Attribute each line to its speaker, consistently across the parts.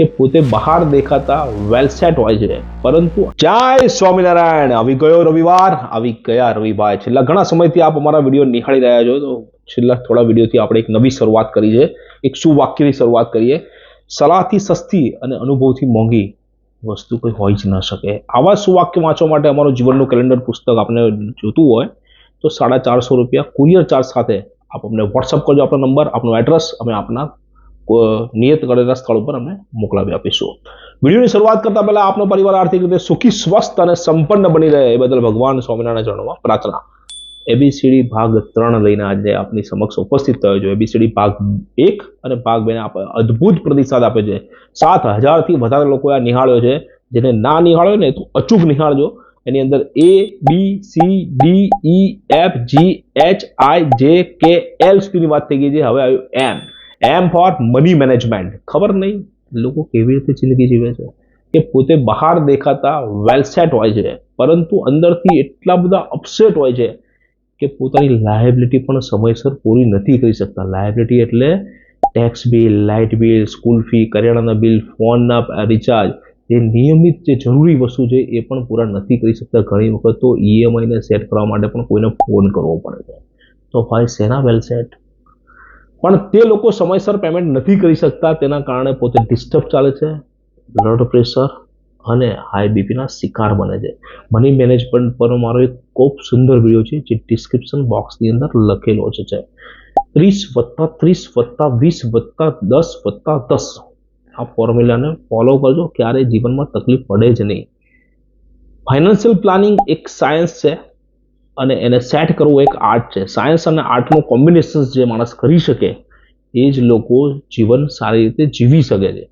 Speaker 1: કે પોતે બહાર દેખાતા વેલસેટ હોય છે, પરંતુ જય સ્વામિનારાયણ, આવી ગયો રવિવાર, આવી ગયા રવિભાઈ। છેલ્લા ઘણા સમયથી આપ અમારા વિડીયો નિહાળી રહ્યા છો, તો છેલ્લા થોડા વિડીયોથી આપણે એક નવી શરૂઆત કરી છે, એક સુવાક્યની શરૂઆત કરીએ। સલાહથી સસ્તી અને અનુભવથી મોંઘી વસ્તુ કોઈ હોઈ જ ન શકે। આવા સુવાક્ય વાંચવા માટે અમારું જીવનનું કેલેન્ડર પુસ્તક આપને જોતું હોય તો ₹450 કુરિયર ચાર્જ સાથે આપ અમને વોટ્સઅપ કરજો, આપણો નંબર, આપણું એડ્રેસ, અમે આપના નિયત કરેલા સ્થળ પર અમે મોકલાવી આપીશું। વિડીયોની શરૂઆત કરતા પહેલા આપનો પરિવાર આર્થિક રીતે સુખી, સ્વસ્થ અને સંપન્ન બની રહે એ બદલ ભગવાન સ્વામિનારાયણ ચરણોમાં પ્રાર્થના। એબીસીડી ભાગ 3 લઈને આજે આપની સમક્ષ ઉપસ્થિત થયો છું। એબીસીડી ભાગ 1 અને ભાગ 2 ને અદ્ભુત પ્રતિસાદ આપે છે। 7000 થી વધારે લોકોએ આ નિહાળ્યો છે। જેને ના નિહાળ્યો ને તો અચૂક નિહાળજો। એની અંદર ABCDEFGHIJKL સુધીની વાત થઈ ગઈ છે। હવે આવ્યું એમ ફોર મની મેનેજમેન્ટ। ખબર નહીં લોકો કેવી રીતે જિંદગી જીવે છે કે પોતે બહાર દેખાતા વેલસેટ હોય છે, પરંતુ અંદરથી એટલા બધા અપસેટ હોય છે કે પોતાની લાયબિલિટી પણ સમયસર પૂરી નથી કરી શકતા। લાયબિલિટી એટલે tax bill, light bill, school fee, કરિયાણાના બિલ, ફોનના રિચાર્જ, જે નિયમિત જે જરૂરી વસ્તુ છે એ પણ પૂરા નથી કરી શકતા। ઘણી વખત તો ઈએમઆઈને સેટ કરવા માટે પણ કોઈને ફોન કરવો પડે છે। તો ભાઈ શેના વેલસેટ? પણ તે લોકો સમયસર પેમેન્ટ નથી કરી શકતા, તેના કારણે પોતે ડિસ્ટર્બ ચાલે છે, બ્લડ પ્રેશર અને હાઈ બીપીના શિકાર બને છે। મની મેનેજમેન્ટ પર મારો એક ખૂબ સુંદર વિડીયો છે જે ડિસ્ક્રિપ્શન બોક્સની અંદર લખેલો છે। 30+30+20+10+10 આ ફોર્મ્યુલાને ફોલો કરજો, ક્યારે જીવનમાં તકલીફ પડે જ નહીં। ફાઇનાન્શિયલ પ્લાનિંગ એક સાયન્સ છે અને એને સેટ કરવું એક આર્ટ છે। સાયન્સ અને આર્ટનું કોમ્બિનેશન જે માણસ કરી શકે એ જ લોકો જીવન સારી રીતે જીવી શકે છે।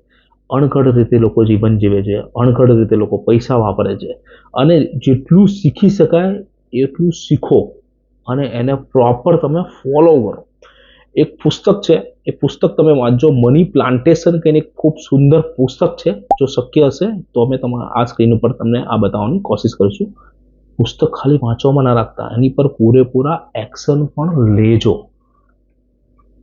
Speaker 1: અણઘડ રીતે લોકો જીવન જીવે છે, અણઘડ રીતે લોકો પૈસા વાપરે છે, અને જેટલું શીખી શકાય એટલું શીખો અને એને પ્રોપર તમે ફોલો કરો। એક પુસ્તક છે, એ પુસ્તક તમે વાંચજો, મની પ્લાન્ટેશન કરીને એક ખૂબ સુંદર પુસ્તક છે। જો શક્ય હશે તો અમે તમારા આ સ્ક્રીન ઉપર તમને આ બતાવવાની કોશિશ કરીશું। પુસ્તક ખાલી વાંચવામાં ના રાખતા, એની પર પૂરેપૂરા એક્શન પણ લેજો,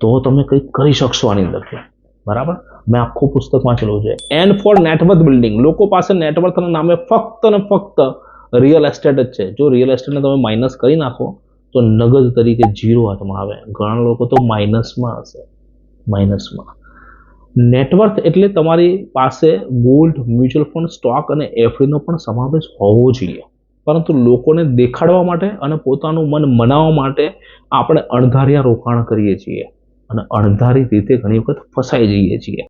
Speaker 1: તો તમે કંઈક કરી શકશો આની અંદરથી, બરાબર? મેં આખું પુસ્તક વાંચેલું છે। And for net worth building. લોકો પાસે નેટવર્થના નામે ફક્ત ને ફક્ત રિયલ એસ્ટેટ જ છે। જો રિયલ એસ્ટેટને તમે માઇનસ કરી નાખો તો નગદ તરીકે 0 હાથમાં આવે। ઘણા લોકો તો માઇનસમાં હશે, માઇનસમાં। નેટવર્થ એટલે તમારી પાસે ગોલ્ડ, મ્યુચ્યુઅલ ફંડ, સ્ટોક અને એફડીનો પણ સમાવેશ હોવો જોઈએ, પરંતુ લોકોને દેખાડવા માટે અને પોતાનું મન મનાવવા માટે આપણે અણધાર્યા રોકાણ કરીએ છીએ અને અણધારી રીતે ઘણી વખત ફસાઈ જઈએ છીએ।